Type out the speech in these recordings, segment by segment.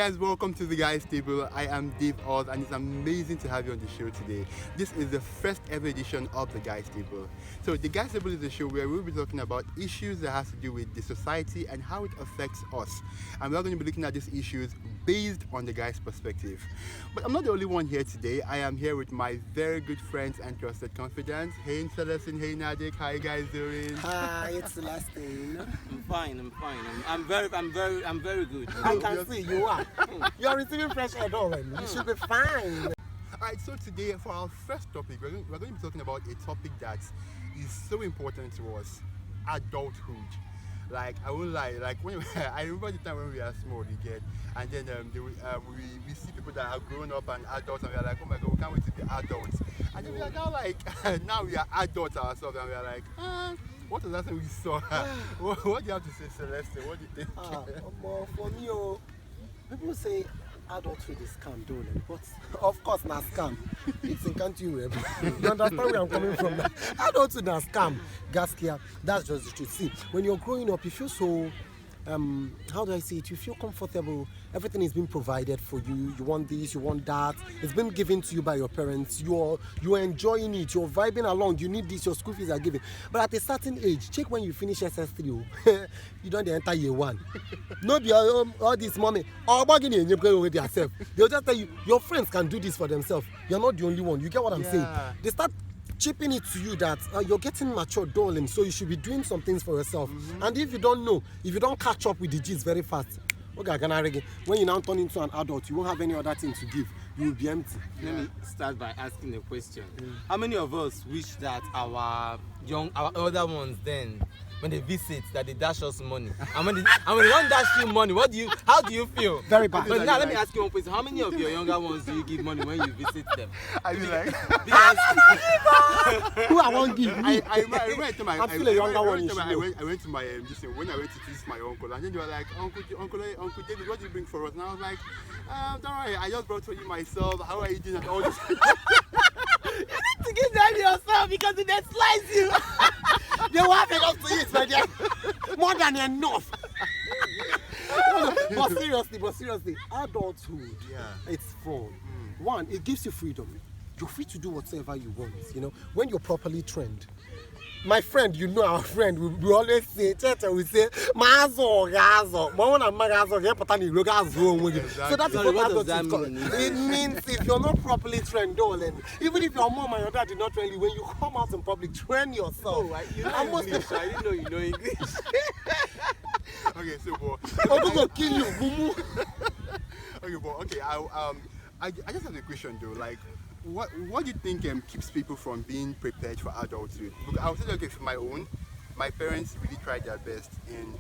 guys, welcome to the Guys Table. I am Dav-Oz and it's amazing to have you on the show today. This is the first ever edition of the Guys Table. So the Guys Table is a show where we'll be talking about issues that has to do with the society and how it affects us. And we're going to be looking at these issues based on the guy's perspective. But I'm not the only one here today. I am here with my very good friends and trusted confidants. Hey Celestine, hey Nadic, how you guys doing? Hi, it's Celestine. I'm fine. I'm very good. I can see you are. You are receiving fresh air, darling. You should be fine. Alright, so today for our first topic, we're going to be talking about a topic that is so important to us: adulthood. Like, I won't lie, like when I remember the time when we were small, you get, and then we see people that are grown up and adults, and we are like, oh my god, we can't wait to be adults. And then we are now like, now we are adults ourselves, and we are like, what was that thing we saw? What do you have to say, Celeste? What do you think? For me, people say adulthood is scam, don't they? But of course, not scam. It's in country web. You understand where I'm coming from? Adulthood is scam. Gaskia, that's just the truth. See, when you're growing up, you feel so, how do I say it? You feel comfortable. Everything is being provided for you. You want this, you want that. It's been given to you by your parents. You're enjoying it. You're vibing along. You need this. Your school fees are given. But at a certain age, check when you finish SS3, you don't enter E01. No be all this money. And you play with yourself. They'll just tell you your friends can do this for themselves. You're not the only one. You get what I'm saying? They start chipping it to you that you're getting mature, darling, so you should be doing some things for yourself. And if you don't know, if you don't catch up with the G's very fast, when you now turn into an adult, you won't have any other thing to give. You will be empty. Let me start by asking a question. How many of us wish that our older ones then, when they visit, that they dash us money? And when they don't dash you money, how do you feel? Very bad. But now let me ask you one question. How many of your younger ones do you give money when you visit them? I mean, like, who I won't give me? I went to my. I'm still a younger one. I went to my when I went to visit my uncle, and then they were like, Uncle David, what do you bring for us? And I was like, don't worry, I just brought for you myself. How are you doing? And all this. You need to give that yourself because they slice you. They will have enough to eat, my dear. More than enough. But seriously, adulthood, it's fun. One, it gives you freedom. You're free to do whatever you want, when you're properly trained. My friend, our friend, we always say, we say, Mazo, Gazo, Mona Magazo, Gazo. So that's what adulthood is called. It means if you're not properly trained, darling, even if your mom and your dad did not train you, when you come out in public, train yourself. You know English. I didn't know you know English. Okay, so, I'm going to kill you, I just have a question though, like, what do you think keeps people from being prepared for adulthood? Because I was saying, okay, for my parents really tried their best in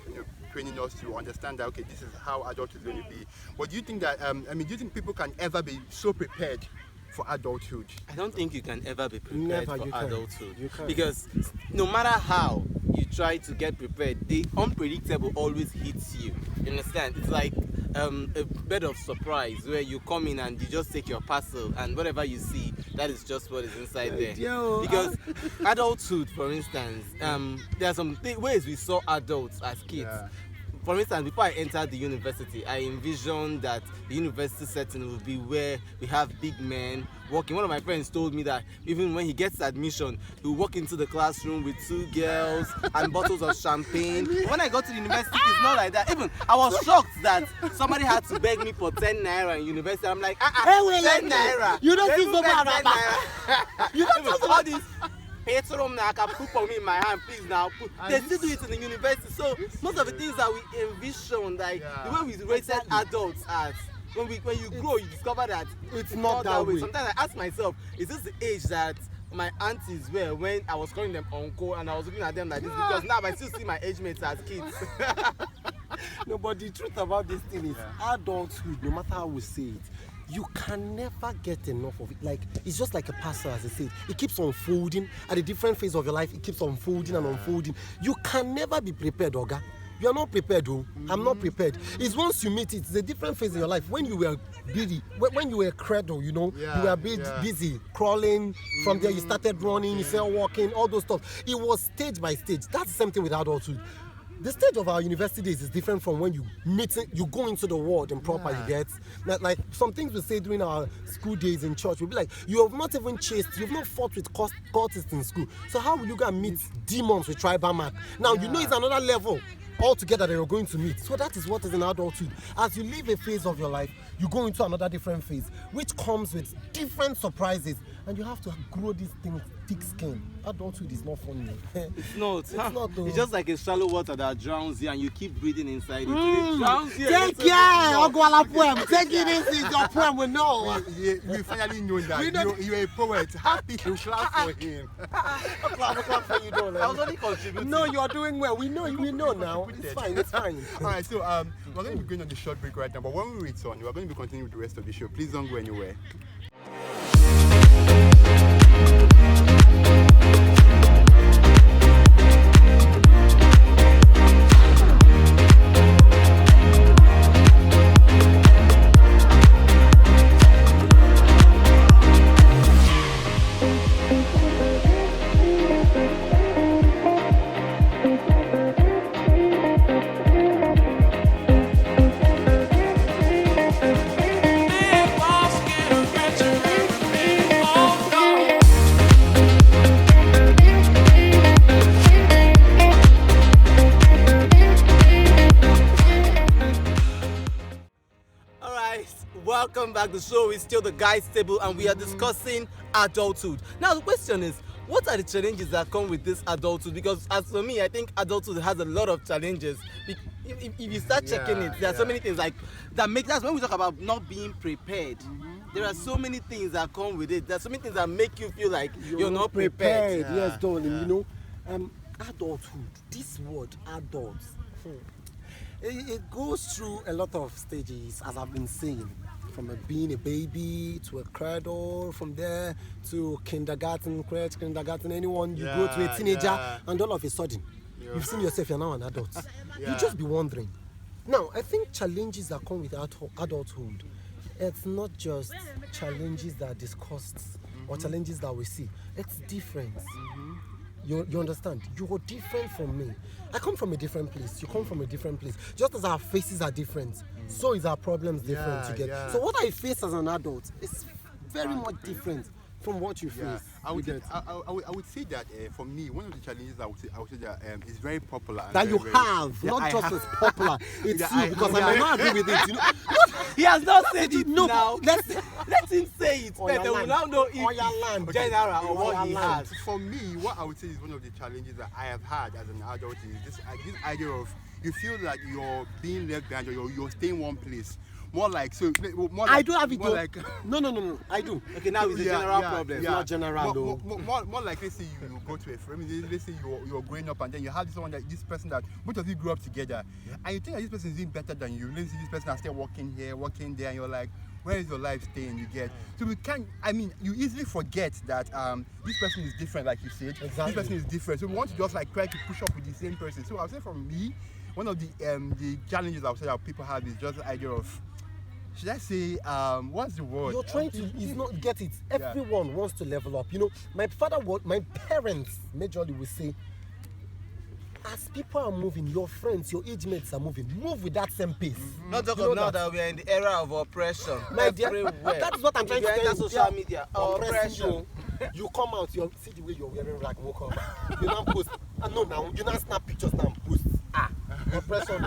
training us to understand that, okay, this is how adulthood is going to be. But do you think that do you think people can ever be so prepared for adulthood? I don't think you can ever be prepared for adulthood. You can't. Because no matter how you try to get prepared, the unpredictable always hits you. You understand? It's like a bed of surprise where you come in and you just take your parcel and whatever you see, that is just what is inside there. Because adulthood, for instance, there are some ways we saw adults as kids. For instance, before I entered the university, I envisioned that the university setting would be where we have big men walking. One of my friends told me that even when he gets admission, he will walk into the classroom with 2 girls and bottles of champagne. When I got to the university, it's not like that. Even I was shocked that somebody had to beg me for 10 naira in university. I'm like, 10 naira. You don't see so bad. You don't see all this. Petrum now, I can put for me in my hand, please now. They still do it in the university. So most of the things that we envision, like the way we rated adults as, when you grow, you discover that it's not that way. Sometimes I ask myself, is this the age that my aunties were when I was calling them uncle and I was looking at them like this? Because now I still see my age mates as kids. No, but the truth about this thing is adulthood, no matter how we say it, you can never get enough of it. Like, it's just like a puzzle, as I said. It keeps unfolding. At a different phase of your life, it keeps unfolding and unfolding. You can never be prepared, Oga. You are not prepared, though. I'm not prepared. It's once you meet it, it's a different phase in your life. When you were busy, when you were cradle, you were busy, crawling. From there, you started running, you started walking, all those stuff. It was stage by stage. That's the same thing with adulthood. the stage of our university days is different from when you go into the world and proper. You get like some things we say during our school days in church. We'll be like, you have not even chased, you've not fought with cultists in school. So how will you go and meet demons with tribal mark? Now you know it's another level altogether that you're going to meet. So that is what is in adulthood. As you leave a phase of your life, you go into another different phase, which comes with different surprises, and you have to grow this thing thick skin. Adulthood is not funny. It's not. It's not though. It's just like a shallow water that drowns you, and you keep breathing inside it. It drowns you. Take care, Ogwala poem. Take it easy, your poem we know. We finally know that you're a poet. Happy to clap for him. Clap for you, don't I was only contributing. No, you're doing well. We know now. It's fine. All right, so we're going to be going on the short break right now, but when we return, we're going to be continuing with the rest of the show. Please don't go anywhere. Welcome back. The show is still the guys table, and we are discussing adulthood. Now the question is, what are the challenges that come with this adulthood? Because as for me, I think adulthood has a lot of challenges. If you start checking it, there are so many things like that make. That's when we talk about not being prepared. There are so many things that come with it. There are so many things that make you feel like you're not prepared. Yes, darling. You know, adulthood. This word, adults. It goes through a lot of stages, as I've been saying, from being a baby to a cradle, from there to kindergarten, crèche, kindergarten, anyone, you go to a teenager, and all of a sudden, you've seen yourself, you're now an adult. You just be wondering. Now, I think challenges that come with adulthood, it's not just challenges that are discussed or challenges that we see. It's different. You understand? You are different from me. I come from a different place. You come from a different place. Just as our faces are different, so is our problems different together. So what I face as an adult is very much different from what you face. I would say that for me, one of the challenges I would say that is very popular. And that very, you have, not just as popular. It's you, because I might not agree with it. You know? He has not said it now. Let him say it. But they will now know if general or what he has. For me, what I would say is one of the challenges that I have had as an adult is this idea of you feel like you're being left behind or you're staying one place. More like I do have it. Like, no. I do. Okay, now it's a general problem. It's not general though. More like let's say you go to a friend. Let's say you're growing up and then you have this person that both of you grew up together, and you think that this person is doing better than you. Let's see this person is still working here, working there, and you're like, where is your life staying? You get so we can't. I mean, you easily forget that this person is different, like you said. Exactly. This person is different. So we want to just like try to push up with the same person. So I'll say for me, one of the challenges I'll say that people have is just the idea of, should I say, what's the word? You're trying to not get it. Everyone wants to level up. You know, my parents majorly will say, as people are moving, your friends, your age mates are moving, move with that same pace. Not talk of now that we are in the era of oppression. My dear, that's what I'm trying to tell you. Social media, oppression. You come out, you see the way you're wearing rag, woke up. You now post. Now you now snap pictures now and post. Oppression.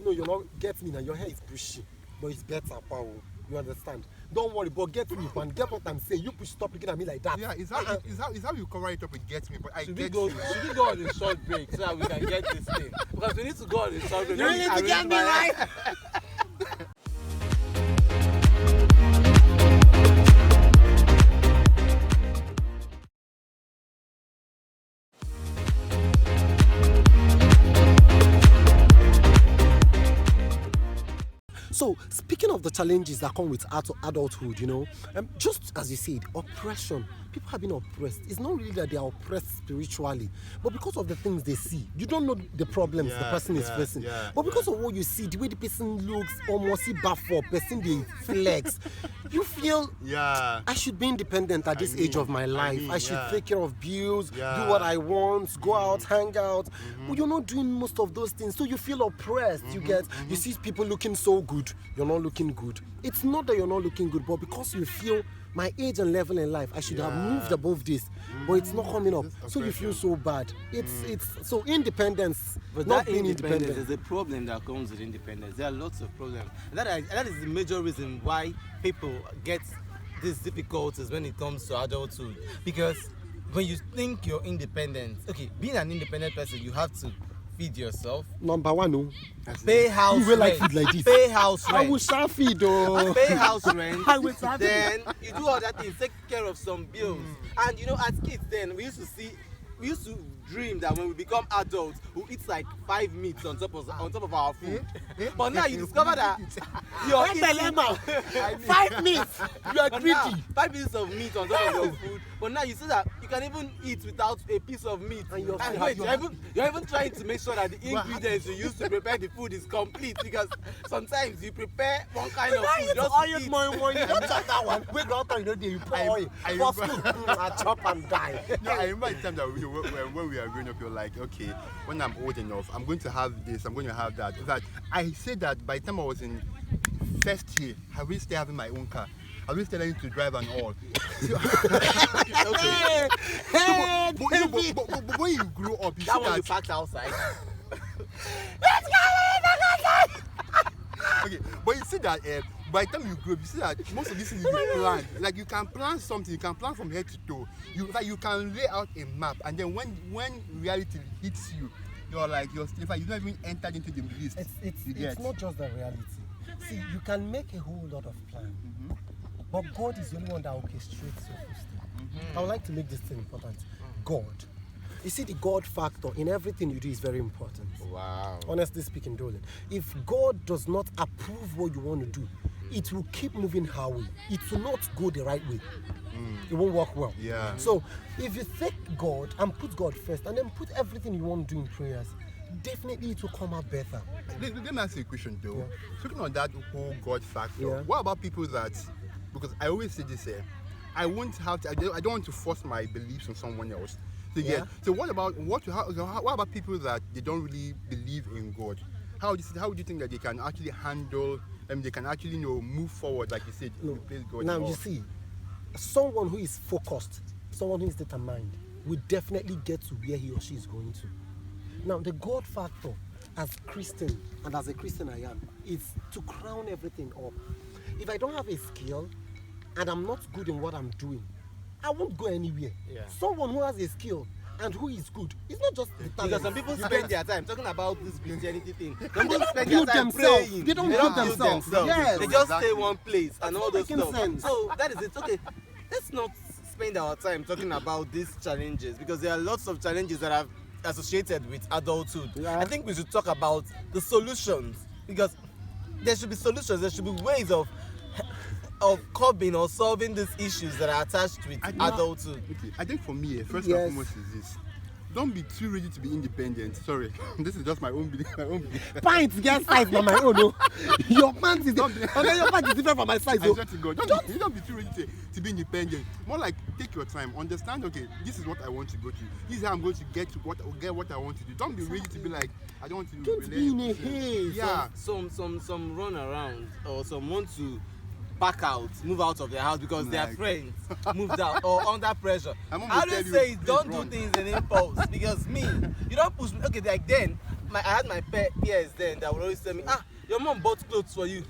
No, you're not. Get me now. Your hair is bushy. But it's better, power. You understand? Don't worry, but get me, and get what I'm saying. You push, stop looking at me like that. Yeah, it's how you cover it up with get me, but I should get you. Should we go on a short break so that we can get this thing? Because we need to go on a short break. You need to get me right. So, speaking of the challenges that come with adulthood, you know, just as you said, oppression people have been oppressed. It's not really that they are oppressed spiritually, but because of the things they see. You don't know the problems the person is facing. But because of what you see, the way the person looks, almost buff for person they flex, you feel I should be independent at this age of my life. I should take care of bills, do what I want, go out, hang out. But you're not doing most of those things, so you feel oppressed. You see people looking so good, you're not looking good. It's not that you're not looking good, but because you feel my age and level in life, I should have moved above this, but it's not coming up. So you feel so bad. It's so independence, but not that being independence independent. is a problem that comes with independence. There are lots of problems. And that is the major reason why people get these difficulties when it comes to adulthood. Because when you think you're independent, okay, being an independent person, you have to feed yourself. Number one, no. Pay house You will like rent. food like this. Pay house I rent. will shall feed, though. Pay house rent. I will shall feed. Then you do other things, take care of some bills. And you know, as kids then, we used to dream that when we become adults, we'll eat like 5 meats on top of our food. But now you discover that you're eating 5 minutes. You are but now, greedy. 5 pieces of meat on top of your food. But now you see that you can even eat without a piece of meat. And you're wait, you're even trying to make sure that the ingredients you use to prepare the food is complete, because sometimes you prepare one kind of food just to eat. You don't chop that one. Wait, don't you pour oil. For school, I chop and die. No, I remember the time that when we were growing up, you're like, okay, when I'm old enough, I'm going to have this, I'm going to have that. In fact, I said that by the time I was in first year, I really started having my own car. I really started learning to drive and all. So, but when you grow up, you That see one you that. packed outside. Okay, but you see that by the time you grow up, you see that most of these things you plan. Like you can plan something, you can plan from head to toe. You can lay out a map, and then when reality hits you, you're still you don't even enter into the list. It's not just the reality. See, you can make a whole lot of plans, but God is the only one that orchestrates your footsteps. I would like to make this thing important. God. You see, the God factor in everything you do is very important. Wow. Honestly speaking, Dolan, if God does not approve what you want to do, it will keep moving her way. It will not go the right way. It won't work well. Yeah. So if you take God and put God first, and then put everything you want to do in prayers, definitely it will come out better. Let me ask you a question though. Speaking on that whole God factor, what about people that, because I always say this here, I don't want to force my beliefs on someone else. So what about people that they don't really believe in God? How do you think that they can actually handle and they can actually move forward, like you said, replace God? Now you see, someone who is focused, someone who is determined, will definitely get to where he or she is going to. Now the God factor, as Christian, and as a Christian I am, is to crown everything up. If I don't have a skill and I'm not good in what I'm doing, I won't go anywhere. Someone who has a skill and who is good, it's not just the talent. Because some people spend their time talking about this Christianity thing. Some people spend build their time themselves. praying. They don't build themselves. Yes. They just stay one place and all those making stuff. sense. So that is it. Okay, let's not spend our time talking about these challenges, because there are lots of challenges that are associated with adulthood. I think we should talk about the solutions, because there should be solutions. There should be ways of curbing or solving these issues that are attached with adulthood. Okay, I think for me, first and foremost is this. Don't be too ready to be independent. Sorry, this is just my own belief. Pants get size from my own. No? Your pants is your pants is different from my size. I swear to God, don't be too ready to be independent. More like take your time, understand. Okay, this is what I want to go to. This is how I'm going to get what I want to do. Don't be ready to be like, I don't want to. Don't be in a haze. Yeah. Some run around, or some want to back out, move out of their house because their friends moved out or under pressure. I always say don't do things in impulse, because you don't push me. Okay, like then, I had my peers then that would always tell me, your mom bought clothes for you.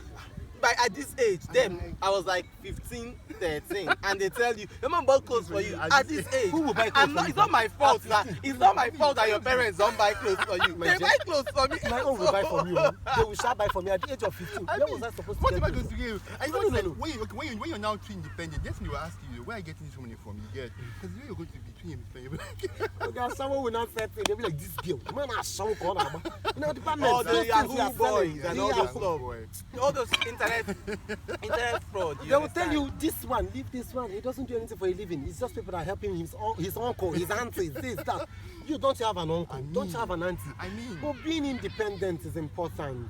But at this age, then I was like 15, 13, and they tell you, your mom bought clothes for you at this age. Who will buy clothes for you? It's not my fault. It's not my fault that your parents don't buy clothes for you. They buy clothes for me. My own will buy for me. They will start buy for me at the age of 15. Where was I supposed to what get am I going this? to give? I don't know. When you're now too independent, yes, they will ask you, where are you getting this money from? You get, because you're going to be to him. Okay, someone will not say it. They'll be like, this girl. Man, I saw corner. You know, the All the Yahoo boys and all those Yahoo stuff. All those internet fraud. They will tell you, this one, leave this one. He doesn't do anything for a living. It's just people that are helping him. His uncle, his auntie, this, that. You don't have an uncle. Don't you have an auntie? But being independent is important.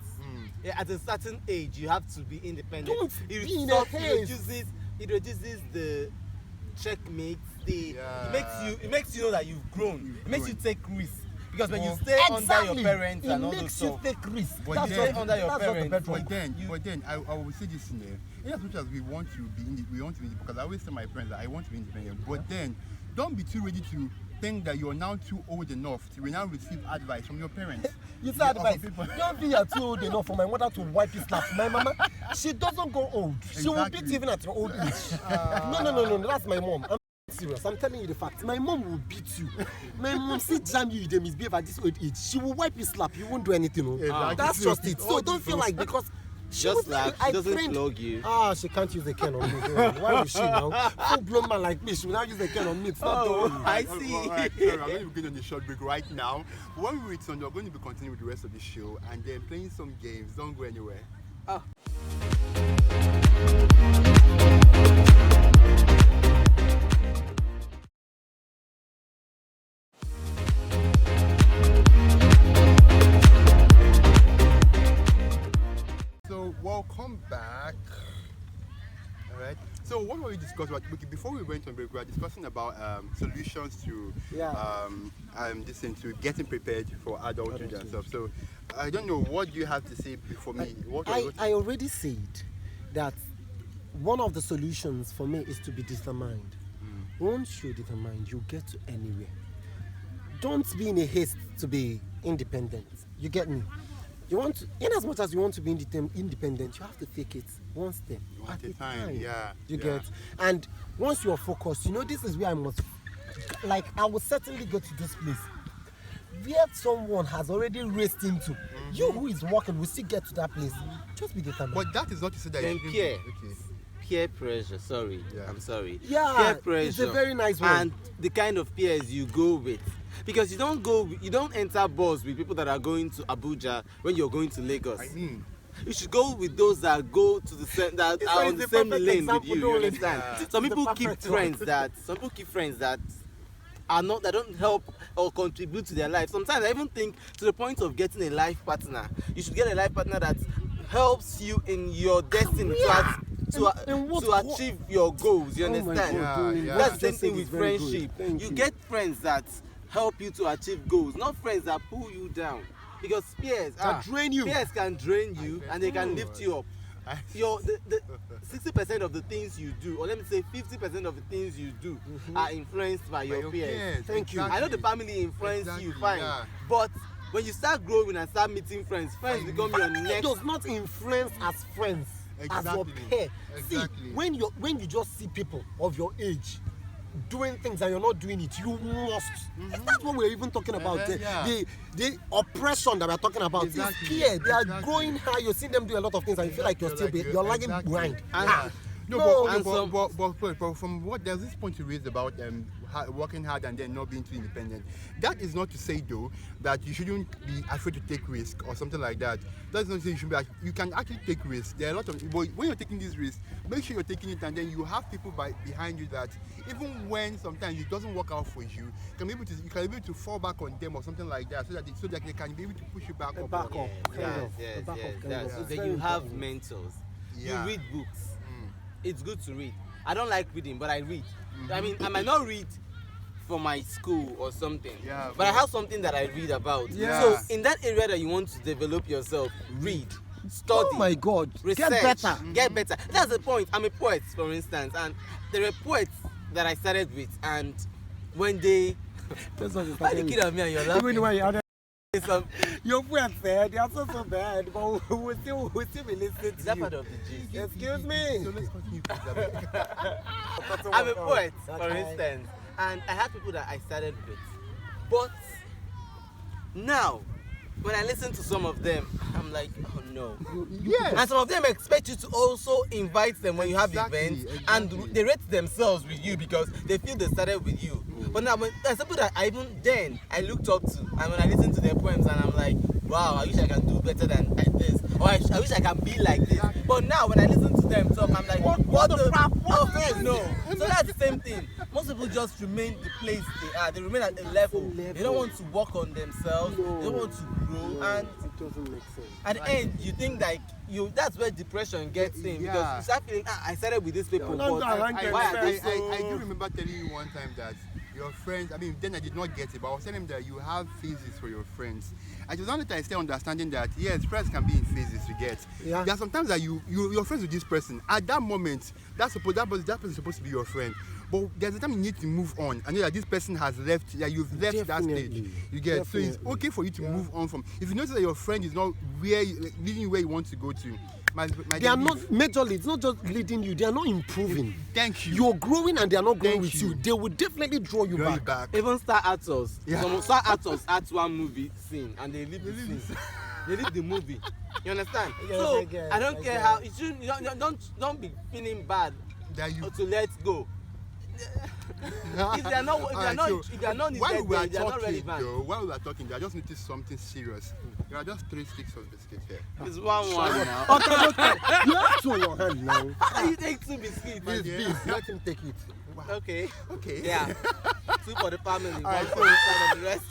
Yeah, at a certain age, you have to be independent. Don't be in a haste. It reduces the checkmate. It makes you know that you've grown. It makes you take risks. Because when you stay under your parents and all those stuff, it makes you take risks. But That's then, under your parents. But then I will say this in there. In as much as we want to be independent, because I always tell my friends that I want to be independent. But then, don't be too ready to think that you're now too old enough to now receive advice from your parents. You say advice. Don't be too old enough for my mother to wipe his slap. My mama, she doesn't go old. She will beat you even at your old age. No. That's my mom. I'm serious. I'm telling you the fact. My mom will beat you. My mom see jam you, they misbehave at this old age. She will wipe his slap. You won't do anything. That's just it. So don't feel like because. She doesn't flog you. She can't use a can on me. Why would she now? Full blown man like me, she will not use a can on me. It's not doing. I see. Alright, sorry, I'm going to be going on the short break right now. When we return, we're going to be continuing with the rest of the show and then playing some games. Don't go anywhere. Welcome back. All right. So what were we discussing about? Before we went on break, we were discussing about solutions to to getting prepared for adulthood and stuff. So I don't know, what do you have to say before me? I already said that one of the solutions for me is to be determined. Once you're determined, you get to anywhere. Don't be in a haste to be independent. You get me? You want to, in as much as you want to be independent, you have to take it one step at a time. You get, and once you're focused, you know this is where I must. Like I will certainly go to this place where someone has already raced into. You who is walking will still get to that place. Just be determined. But that is not to say that. Then peer pressure. I'm sorry. Yeah, peer pressure. It's a very nice one. And the kind of peers you go with. Because you don't enter bus with people that are going to Abuja when you're going to Lagos. You should go with those that go to that are on the same lane with you. You understand? Some people keep friends that are not, that don't help or contribute to their life. Sometimes I even think to the point of getting a life partner. You should get a life partner that helps you in your destiny to achieve your goals. You understand? That's the same thing with friendship. You get friends that help you to achieve goals, not friends that pull you down. Because peers can drain you. Peers can drain you and they can lift you up. The 60% of the things you do, or let me say 50% of the things you do, are influenced by your peers. Thank you. I know the family influence you fine, but when you start growing and start meeting friends become your next. Family does not influence as friends, as your peer. See, when you just see people of your age doing things and you're not doing it, you must. That's what we're even talking about. The oppression that we're talking about is peer. They are growing high. You see them do a lot of things and you feel like you're lagging behind. But from what there's this point you raised about working hard and then not being too independent. That is not to say though that you shouldn't be afraid to take risk or something like that. That's not to say you should be. You can actually take risks. There are a lot of. But when you're taking these risks, make sure you're taking it and then you have people behind you that even when sometimes it doesn't work out for you, you can be able to fall back on them or something like that, so that they can be able to push you back up. Yes. Then you have mentors. You read books. It's good to read. I don't like reading, but I read. I mean, I might not read for my school or something, but I have something that I read about. So in that area that you want to develop yourself, read, study. Oh my God, research, get better. That's the point. I'm a poet, for instance, and there were poets that I started with, and when they why you kill me and you're laughing? Your friends said they are so bad, but we still be listening to Is that part of the gist? Excuse me. So let's continue. I'm a poet, for instance, and I had people that I started with. But now, when I listen to some of them, I'm like, oh no. Yes. And some of them expect you to also invite them when you have events, and they rate themselves with you because they feel they started with you. But now, there's people that I looked up to, and when I listen to their poems, and I'm like, wow, I wish I can do better than this, or I wish I can be like this. But now, when I listen to them talk, I'm like, what the crap? No. So that's the same thing. Most people just remain the place they are. They remain at a level. They don't want to work on themselves. They don't want to grow, and it doesn't make sense. at the end, you think like that's where depression gets in, because you start feeling, I started with these people, but I do remember telling you one time that your friends, I mean, then I did not get it, but I was telling them that you have phases for your friends. And it was only that I started understanding that, yes, friends can be in phases, you get. Yeah. There are sometimes that you're friends with this person. At that moment, that person is supposed to be your friend. But there's a time you need to move on. I know that this person has left, that you've left that stage. You get. Definitely. So it's okay for you to move on from. If you notice that your friend is not leading you where you want to go to, they are not majorly. It's not just leading you. They are not improving. Thank you. You're growing, and they are not growing with you. They will definitely draw you back. Even star actors. Some star actors act one movie scene, and they leave the scene. They leave the movie. You understand? Yes, so I don't care how. It shouldn't. Don't be feeling bad that you to let go. If they are not needed, they are not relevant. While we are talking, I just noticed something serious. There are just 3 sticks of biscuits here. It's one now. You have 2 in your hand now. How you take 2 biscuits? This big. Let him take it. Wow. Okay. Yeah. 2 for the family. All One right, for the rest.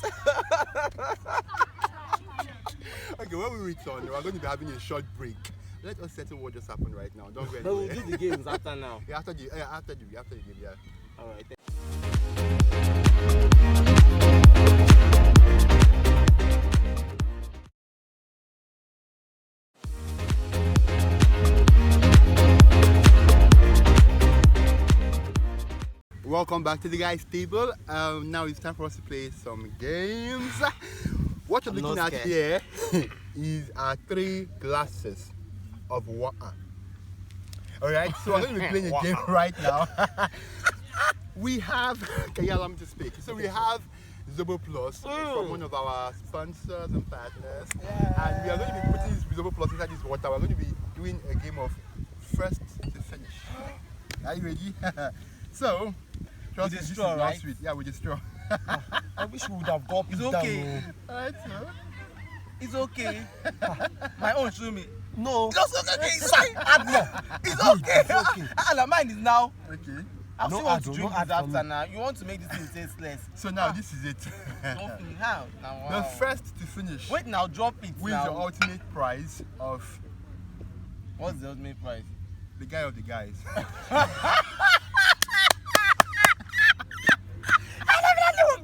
Okay, when we return, we're going to be having a short break. Let us settle what just happened right now. Don't go anywhere. But we'll do the games after now. Yeah, after the game, yeah. All right. Welcome back to the guys' table. Now it's time for us to play some games. What you're looking at here is 3 glasses of water. Alright, so we're going to be playing a game right now. We have, can you allow me to speak? So we have Zobo Plus from one of our sponsors and partners. And we are going to be putting this Zobo Plus inside this water. We're going to be doing a game of first to finish. Are you ready? So, with the straw, right? Sweet. Yeah, with the straw. I wish we would have got it's okay. down. Alright, so. It's okay. My own show me. No. Just okay. It's fine. Add more. It's okay. It's okay. And mine is now. Okay. I still want to drink this after now. You want to make this thing tasteless. So now this is it. How? Now, wow. The first to finish. Wait now, drop it wins now. The ultimate prize of. What's the ultimate prize? The guy of the guys.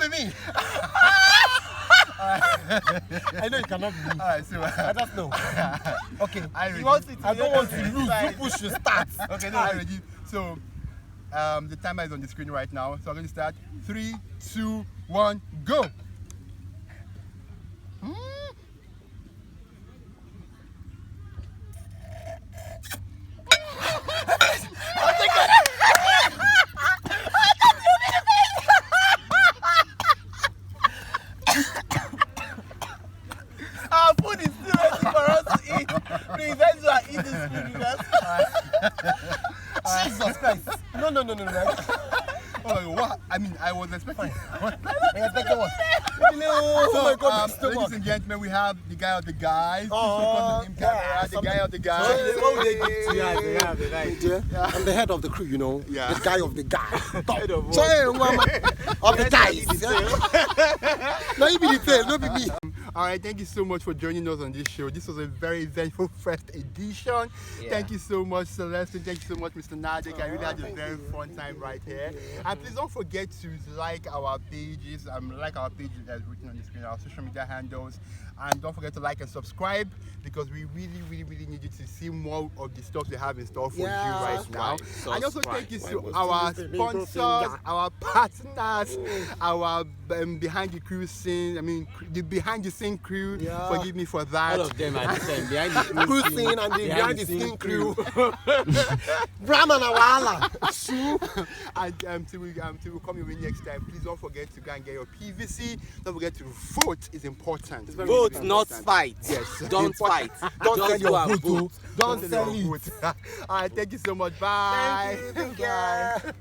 Me. I know it cannot be me. Alright, so I don't know. Okay. I don't want to lose. You push to start. Okay, no, I'm ready. So the timer is on the screen right now. So I'm going to start. 3, 2, 1, go. Our food is still ready for us to eat. Please, let's go and eat this food with us. Jesus Christ. No. Oh, what? I mean, I was expecting. What? Oh my God, ladies and gentlemen, we have the guy of the guys. The guy of the guys. What would they give to you? I'm the head of the crew, you know. Yeah. The guy of the guy. Head of the guys. No, you be the tail, not be me. Alright, thank you so much for joining us on this show. This was a very eventful first edition. Yeah. Thank you so much, Celestine. Thank you so much, Mr. Nadic. I really had a very fun time right here. And please don't forget to like our pages, like our pages that's written on the screen, our social media handles. And don't forget to like and subscribe, because we really need you to see more of the stuff we have in store for you right now. And also thank you to our sponsors, our partners, our behind the crew scene, the behind the scenes scene crew, Yeah. forgive me for that. All of them are the same. Behind the Crew scene and the behind the scene crew. Brahman and Wahala. And till we come your way next time, please don't forget to go and get your PVC. Don't forget to vote. It's important. It's very, Vote, very not important. fight. Yes. Don't fight. Don't Just sell go your and vote. vote. Don't sell your it. vote. All right, thank you so much. Bye. Thank you. Take care.